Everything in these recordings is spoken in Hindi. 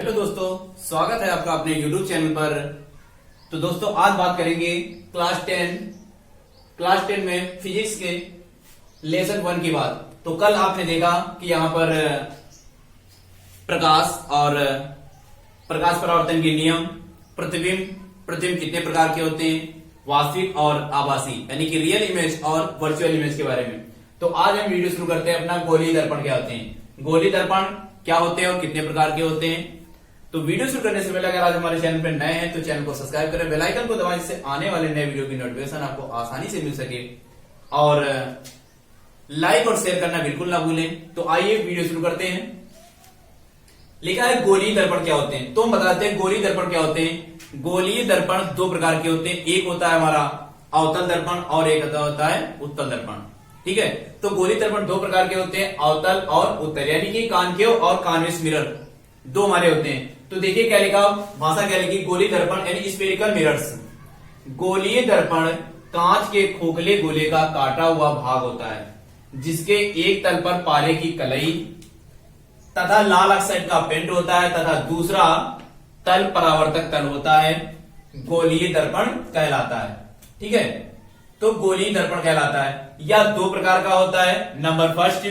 हेलो दोस्तों, स्वागत है आपका अपने YouTube चैनल पर। तो दोस्तों आज बात करेंगे क्लास 10 में फिजिक्स के लेसन 1 की बात। तो कल आपने देखा कि यहाँ पर प्रकाश और प्रकाश परावर्तन के नियम, प्रतिबिंब कितने प्रकार के होते हैं, वास्तविक और आभासी यानी कि रियल इमेज और वर्चुअल इमेज के बारे में। तो आज हम वीडियो शुरू करते हैं अपना गोलीय दर्पण क्या होते हैं, गोलीय दर्पण क्या होते हैं और कितने प्रकार के होते हैं। तो वीडियो शुरू करने से पहले अगर आज हमारे चैनल पर नए हैं तो चैनल को सब्सक्राइब करें, बेल आइकन को दबाएं जिससे आने वाले नए वीडियो की नोटिफिकेशन आपको आसानी से मिल सके, और लाइक और शेयर करना बिल्कुल ना भूलें। तो आइए वीडियो शुरू करते हैं। लिखा है गोलीय दर्पण क्या होते हैं, तो हम बताते हैं गोलीय दर्पण क्या होते हैं। गोलीय दर्पण दो प्रकार के होते हैं, एक होता है हमारा अवतल दर्पण और एक होता है उत्तल दर्पण। ठीक है, तो गोलीय दर्पण दो प्रकार के होते हैं, अवतल और उत्तल, यानी कि कॉन्केव और कॉन्वेक्स मिरर दो हमारे होते हैं। तो देखिए क्या लिखा, भाषा क्या लिखी, गोलीय दर्पण यानी स्फेरिकल मिरर्स। गोलीय दर्पण कांच के खोखले गोले का काटा हुआ भाग होता है जिसके एक तल पर पारे की कलई तथा लाल ऑक्साइड का पेंट होता है तथा दूसरा तल परावर्तक तल होता है, गोलीय दर्पण कहलाता है। ठीक है, तो गोलीय दर्पण कहलाता है। यह दो प्रकार का होता है, नंबर फर्स्ट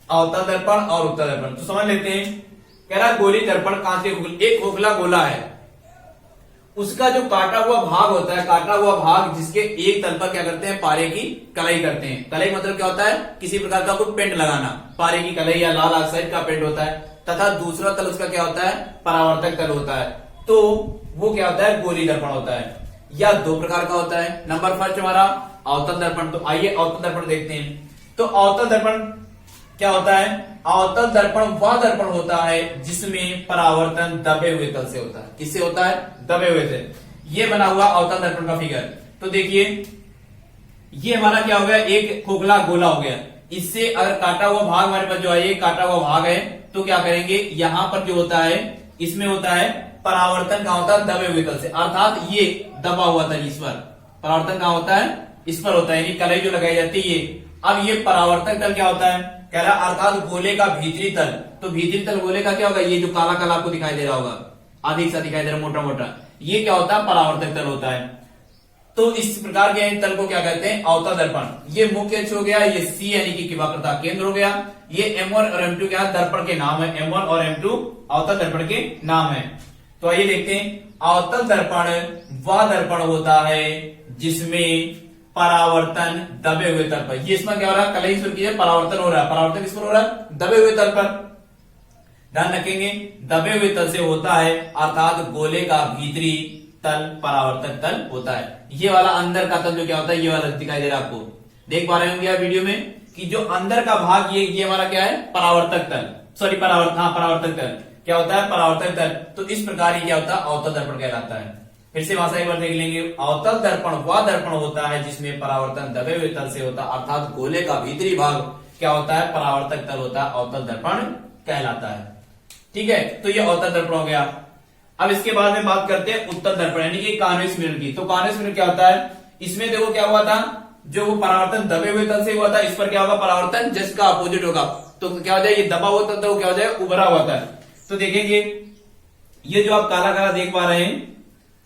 अवतल दर्पण और उत्तल दर्पण। तो समझ लेते हैं। कह रहा गोलीय दर्पण कांच के एक खोखला गोला है, उसका जो काटा हुआ भाग होता है, काटा हुआ भाग जिसके एक तल पर क्या करते हैं, पारे की कलई करते हैं। कलई मतलब क्या होता है, किसी प्रकार का कोई पेंट लगाना, पारे की कलई या लाल ऑक्साइड का पेंट होता है, तथा दूसरा तल उसका क्या होता है, परावर्तक तल होता है। तो वो क्या होता है, गोलीय दर्पण होता है। यह दो प्रकार का होता है। नंबर फर्स्ट हमारा अवतल दर्पण। तो आइए अवतल दर्पण देखते हैं। तो अवतल दर्पण क्या होता है, अवतल दर्पण वह दर्पण होता है जिसमें परावर्तन दबे हुए तल से होता है। किससे होता है, दबे हुए से। ये बना हुआ अवतल दर्पण का फिगर। तो देखिए ये हमारा क्या हो गया, एक खोखला गोला हो गया। इससे अगर काटा हुआ भाग हमारे पास जो है, ये काटा हुआ भाग है, तो क्या करेंगे, यहां पर जो होता है इसमें होता है परावर्तन कहां होता है, दबे हुए तल से, अर्थात ये दबा हुआ तल इस पर। परावर्तन कहां होता है, इस पर होता है, यानी कलई जो लगाई जाती है ये। अब ये परावर्तक तल क्या होता है, कह रहा अर्थात गोले का भीतरी तल। तो भीतरी तल गोले का क्या होगा, ये जो काला काला आपको दिखाई दे रहा होगा, आधी सा दिखाई दे रहा मोटा मोटा, ये क्या होता है, परावर्तक तल होता है। तो इस प्रकार के तल को क्या कहते हैं, अवतल दर्पण। ये मुख्य अक्ष हो गया, ये सी यानी कि वक्रता केंद्र हो गया। ये M1 और M2 क्या दर्पण के नाम है, M1 और M2 अवतल दर्पण के नाम है। तो आइए देखते हैं, अवतल दर्पण वह दर्पण होता है जिसमें परावर्तन दबे हुए तल पर, ये इसमें क्या हो रहा है, कलई सुर्खी है, परावर्तन हो रहा है, परावर्तन किस पर हो रहा है, दबे हुए तल पर। ध्यान रखेंगे, दबे हुए तल से होता है, अर्थात गोले का भीतरी तल परावर्तक तल होता है। ये वाला अंदर का तल जो क्या होता है, ये वाला दिखाई दे रहा है आपको, देख पा रहे होंगे आप वीडियो में कि जो अंदर का भाग ये हमारा क्या है, परावर्तक तल, सॉरी परावर्तक तल क्या होता है, परावर्तक तल। तो इस प्रकार ये क्या होता है, अवतल दर्पण कहलाता है। फिर से भाषा एक बार देख लेंगे, अवतल दर्पण वह दर्पण होता है जिसमें परावर्तन दबे हुए तल से होता है, अर्थात गोले का भीतरी भाग क्या होता है, परावर्तक तल होता है, अवतल दर्पण कहलाता है। ठीक है, तो ये अवतल दर्पण हो गया। अब इसके बाद में बात करते हैं उत्तल दर्पण यानी कि कॉन्वेक्स मिरर की। तो कॉन्वेक्स मिरर क्या होता है, इसमें देखो क्या हुआ था, जो वो परावर्तन दबे हुए तल से हुआ था, इस पर क्या होगा, परावर्तन जिसका अपोजिट होगा। तो क्या हो जाए, ये दबा हुआ तल था वो क्या हो जाए, उभरा हुआ था। तो देखेंगे ये जो आप काला काला देख पा रहे हैं,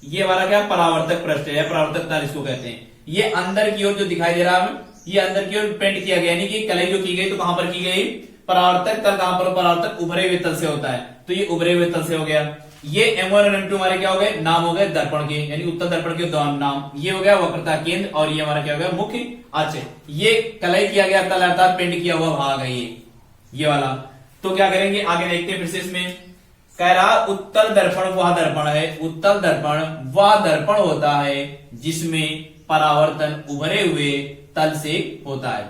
ये हमारा क्या परावर्तक पृष्ठ है या परावर्तक तल इसको कहते हैं। ये अंदर की ओर जो दिखाई दे रहा है, ये अंदर की ओर पेंट किया गया, यानी कि कलई जो की गई, तो कहां पर की गई, परावर्तक तल कहां पर, परावर्तक उभरे हुए तल से होता है। तो ये उभरे हुए तल से हो गया। ये M1 और M2 हमारे क्या हो गए, नाम हो गए दर्पण के, यानी उत्तल दर्पण के नाम। ये हो गया वक्रता केंद्र और ये हमारा क्या हो गया, मुख्य अक्ष। ये कलई किया गया तल अर्थात पेंट किया हुआ भाग है ये वाला। तो क्या करेंगे, आगे देखते हैं फिर से। इसमें कह रहा उत्तल दर्पण वह दर्पण है, उत्तल दर्पण वह दर्पण होता है जिसमें परावर्तन उभरे हुए तल से होता है।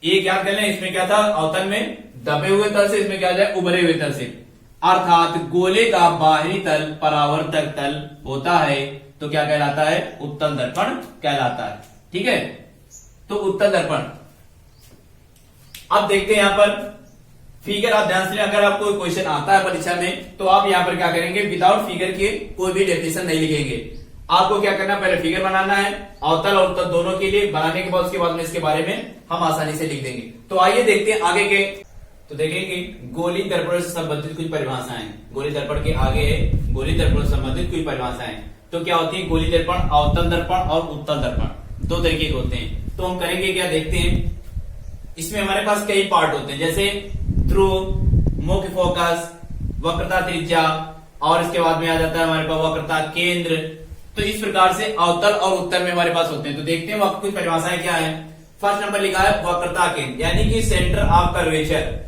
एक याद कर लें, इसमें क्या था, अवतल में दबे हुए तल से, इसमें क्या जाए, उभरे हुए तल से, अर्थात गोले का बाहरी तल परावर्तक तल होता है। तो क्या कहलाता है, उत्तल दर्पण कहलाता है। ठीक है, तो उत्तल दर्पण। अब देखते हैं यहां पर फिगर, आप ध्यान से, अगर आपको क्वेश्चन आता है परीक्षा में तो आप यहां पर क्या करेंगे, विदाउट फिगर के कोई भी डेफिनेशन नहीं लिखेंगे। आपको क्या करना, पहले फिगर बनाना है, अवतल और उत्तल दोनों के लिए। बनाने के बाद उसके बाद में इसके बारे में हम आसानी से लिख देंगे। तो आइए देखते हैं आगे के तो देखेंगे गोली दर्पण से संबंधित कुछ परिभाषाएं, गोली दर्पण के आगे है गोली दर्पण से संबंधित कुछ परिभाषाएं। तो क्या होती है गोली दर्पण, अवतल दर्पण और उत्तल दर्पण, दो तरीके के होते हैं। तो हम करेंगे क्या, देखते हैं। इसमें हमारे पास कई पार्ट होते हैं, जैसे ध्रुव, मुख्य फोकस, वक्रता त्रिज्या, और इसके बाद में आ जाता है हमारे पास वक्रता केंद्र। तो इस प्रकार से अवतल और उत्तल में हमारे पास होते हैं। तो देखते हैं कुछ परिभाषाएं क्या है। फर्स्ट नंबर लिखा है वक्रता केंद्र, यानी कि सेंटर ऑफ कर्वेचर।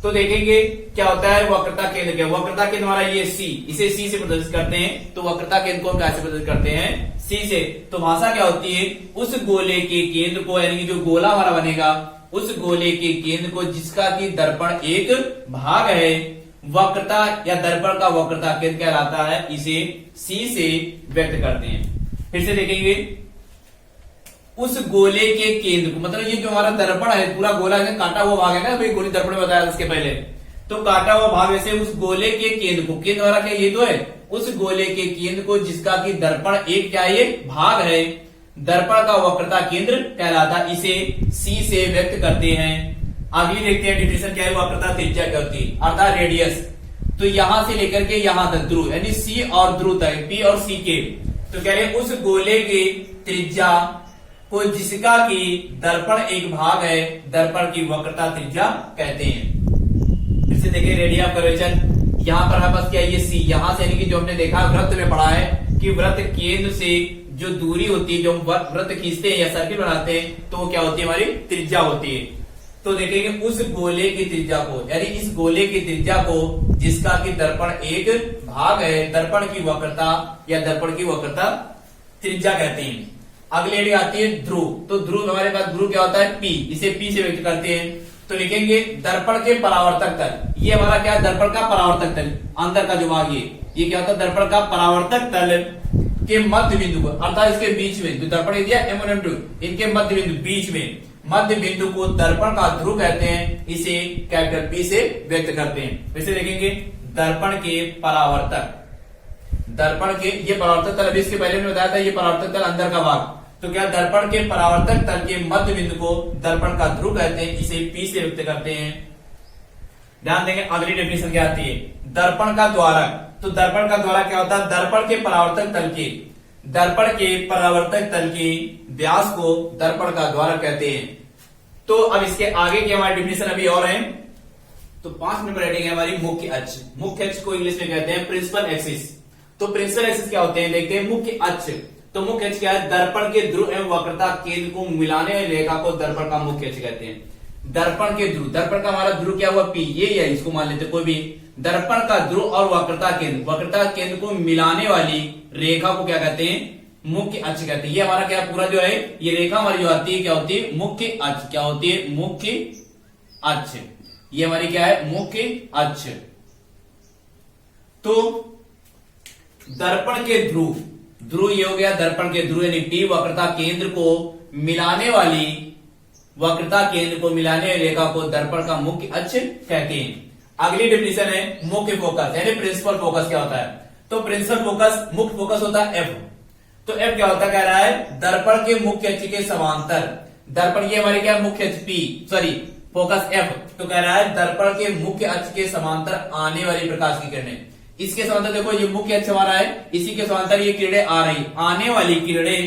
तो देखेंगे क्या होता है वक्रता केंद्र क्या, वक्रता केंद्र हमारा ये सी, इसे सी से प्रदर्शित करते हैं। तो वक्रता केंद्र को हम कैसे प्रदर्शित करते हैं, सी से। तो भाषा क्या होती है, उस गोले के केंद्र को, यानी कि जो गोला हमारा बनेगा उस गोले के केंद्र को जिसका कि दर्पण एक भाग है, वक्रता या दर्पण का वक्रता केंद्र कहलाता है, इसे सी से व्यक्त करते हैं। फिर से देखेंगे उस गोले के केंद्र को, मतलब ये जो हमारा दर्पण है पूरा गोला है, काटा हुआ भाग है ना, भाई गोली दर्पण में बताया इसके पहले। तो काटा हुआ भाग से उस गोले के केंद्र को, केंद्र हमारा क्या ये तो है, उस गोले के केंद्र को जिसका कि दर्पण एक क्या ये भाग है, दर्पण का वक्रता केंद्र कहलाता, इसे सी से व्यक्त करते हैं। अगली देखते हैं डिफिनेशन क्या है, वक्रता त्रिज्या क्या होती है, अर्थात रेडियस। तो यहां से लेकर के यहां तक ध्रुव, यानी सी और ध्रुव तक, पी और सी के, तो कह रहे उस गोले के त्रिज्या को जिसका कि दर्पण एक भाग है, दर्पण की वक्रता त्रिज्या कहते हैं। फिर से देखिए रेडियस ऑफ कर्वेचर, यहां पर हमारे पास क्या है ये सी, यहां से यानी कि जो हमने देखा वृत्त में पढ़ा है कि वृत्त केंद्र से जो दूरी होती है, जो वृत्त खींचते हैं या सर्किल बनाते हैं, तो वो क्या होती है हमारी त्रिज्या होती है। तो देखेंगे उस गोले की त्रिज्या को, यानी इस गोले की त्रिज्या को जिसका कि दर्पण एक भाग है, दर्पण की वक्रता या दर्पण की वक्रता त्रिज्या कहते हैं। अगली हेडिंग आती है ध्रुव। तो ध्रुव हमारे पास ध्रुव क्या होता है, पी, इसे पी से व्यक्त करते हैं। तो लिखेंगे दर्पण के परावर्तक तल, ये हमारा क्या है दर्पण का परावर्तक तल, अंदर का जो भाग ये क्या होता है दर्पण का परावर्तक तल के मध्य बिंदु, अर्थात इसके बीच में जो दर्पण दिया M1 M2, इनके मध्य बिंदु बीच में मध्य बिंदु को दर्पण का ध्रुव कहते हैं, इसे कैपिटल पी से व्यक्त करते हैं। वैसे देखेंगे दर्पण के परावर्तक, दर्पण के ये परावर्तक तल, अभी इसके पहले मैंने बताया था ये परावर्तक तल अंदर का भाग। तो क्या दर्पण के परावर्तक तल के मध्य बिंदु को दर्पण का ध्रुव कहते हैं, इसे पी से व्यक्त करते हैं। ध्यान देंगे अगली डेफिनेशन क्या आती है, दर्पण का द्वारक। तो दर्पण का द्वारक क्या होता है, दर्पण के परावर्तक तल के, दर्पण के परावर्तक तल के व्यास को दर्पण का द्वारक कहते हैं। तो अब इसके आगे की हमारी डेफिनेशन अभी और है। तो 5 नंबर हेडिंग है हमारी मुख्य अक्ष। मुख्य अक्ष को इंग्लिश में कहते हैं प्रिंसिपल एक्सिस। तो प्रिंसिपल एक्सिस क्या होते हैं, देखते हैं मुख्य अक्ष। तो मुख्य अक्ष क्या है, दर्पण के ध्रुव एवं वक्रता केंद्र को मिलाने वाली रेखा को दर्पण का मुख्य अक्ष कहते हैं। दर्पण के ध्रुव, दर्पण का हमारा ध्रुव क्या हुआ पी, ये या इसको मान लेते कोई भी, दर्पण का ध्रुव और वक्रता केंद्र, वक्रता केंद्र को मिलाने वाली रेखा को क्या कहते हैं, मुख्य अक्ष कहते हैं। ये हमारा क्या पूरा जो है ये रेखा हमारी जो आती है क्या होती है, मुख्य अक्ष। क्या होती है, मुख्य अक्ष। ये हमारी क्या है, मुख्य अक्ष। तो दर्पण के ध्रुव, ध्रुव ये हो गया दर्पण के ध्रुव यानी टी, वक्रता केंद्र को मिलाने वाली, वक्रता केंद्र को मिलाने वाली रेखा को दर्पण का मुख्य अक्ष कहते हैं। अगली डेफिनेशन है मुख्य फोकस यानी प्रिंसिपल फोकस क्या होता है। तो प्रिंसिपल फोकस, मुख्य फोकस होता है एफ। तो एफ क्या होता है, कह रहा है दर्पण के मुख्य अक्ष के समांतर, दर्पण ये हमारे क्या मुख्य अक्ष पी, सॉरी फोकस एफ। तो कह रहा है दर्पण के मुख्य अक्ष के समांतर आने वाली प्रकाश की किरणें, इसके समांतर देखो ये मुख्य अक्ष हमारा है, इसी के समांतर ये किरणें आ रही, आने वाली किरणें,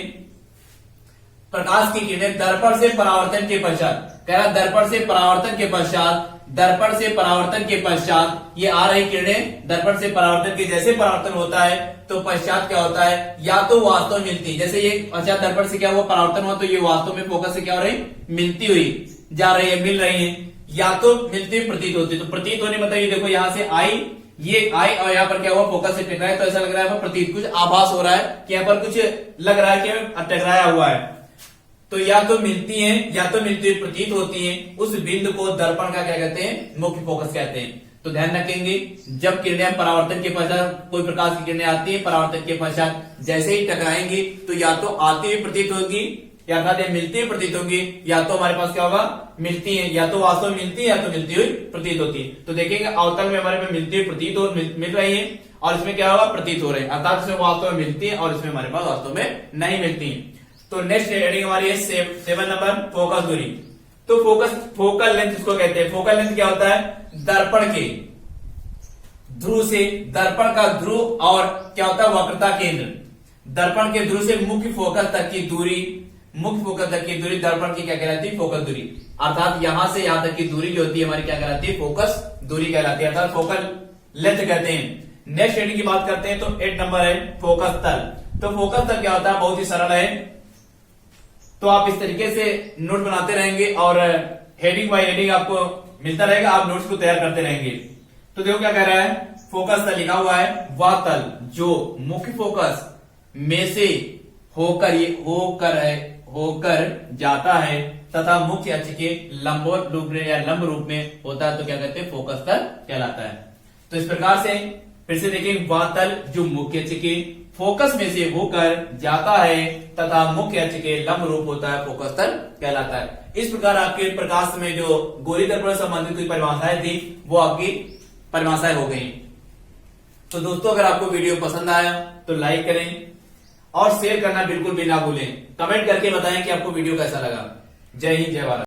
प्रकाश की किरणें दर्पण से परावर्तन के पश्चात, कह रहा दर्पण से परावर्तन के पश्चात, दर्पण से परावर्तन के पश्चात ये आ रही किरणें दर्पण से परावर्तन के, जैसे परावर्तन होता है तो पश्चात क्या होता है, या तो वास्तव में मिलती है, जैसे ये पश्चात दर्पण से क्या हुआ परावर्तन हुआ तो ये वास्तव में फोकस से क्या हो रही, मिलती हुई जा रही है, मिल रही है, या तो मिलती हुई प्रतीत होती है। तो प्रतीत होने मतलब ये देखो यहाँ से आई, ये आई और यहाँ पर क्या हुआ फोकस से टकराया, तो ऐसा लग रहा है प्रतीत, कुछ आभास हो रहा है कि यहाँ पर कुछ लग रहा है कि टकराया हुआ है। तो या तो मिलती हैं या तो मिलती हुई प्रतीत होती हैं, उस बिंदु को दर्पण का क्या कहते हैं, मुख्य फोकस कहते हैं। तो ध्यान रखेंगे जब किरणें परावर्तन के पश्चात, कोई प्रकाश की किरणें आती है परावर्तन के पश्चात, जैसे ही टकराएंगी तो या तो आती हुई प्रतीत होगी या मिलती हुई प्रतीत होगी, या तो हमारे पास क्या होगा मिलती है, या तो वास्तव में मिलती है या तो मिलती हुई प्रतीत होती है। तो देखेंगे अवतल में हमारे में मिलती हुई प्रतीत हो मिल रही है और इसमें क्या होगा प्रतीत हो रहे हैं, अर्थात इसमें वास्तव में मिलती है और इसमें हमारे पास वास्तव में नहीं मिलती है। तो नेक्स्ट हेडिंग हमारी है 7 नंबर फोकस दूरी। तो फोकल लेंथ इसको कहते हैं। फोकल लेंथ क्या होता है? दर्पण के ध्रुव से, दर्पण का ध्रुव और क्या होता है? वक्रता केंद्र। दर्पण के ध्रुव से मुख्य फोकस तक की दूरी, मुख्य फोकस तक की दूरी दर्पण की क्या कहलाती है? फोकल दूरी। अर्थात यहां से यहां तक की दूरी जो होती है हमारी क्या कहलाती है? फोकस दूरी कहलाती है, अर्थात फोकल लेंथ कहते हैं। नेक्स्ट हेडिंग की बात करते हैं तो 8 नंबर है फोकस तल। तो फोकस तल क्या होता है? बहुत ही सरल है। तो आप इस तरीके से नोट बनाते रहेंगे और हेडिंग बाय हेडिंग आपको मिलता रहेगा, आप नोट्स को तैयार करते रहेंगे। तो देखो क्या कह रहा है, फोकस तल लिखा हुआ है वह तल जो मुख्य फोकस में से होकर जाता है तथा मुख्य अक्ष के लंबवत रूप में या लंब रूप में होता है, तो क्या कहते हैं? फोकस तल कहलाता है। तो इस प्रकार से फिर से देखें, वह तल जो मुख्य अक्ष के फोकस में से होकर जाता है तथा मुख्य अक्ष के लंब रूप होता है, फोकस तल कहलाता है। इस प्रकार आपके प्रकाश में जो गोली दर्पण संबंधित कोई परिभाषाएं थी वो आपकी परिभाषाएं हो गई। तो दोस्तों अगर आपको वीडियो पसंद आया तो लाइक करें और शेयर करना बिल्कुल भी ना भूलें। कमेंट करके बताएं कि आपको वीडियो कैसा लगा। जय हिंद, जय भारत।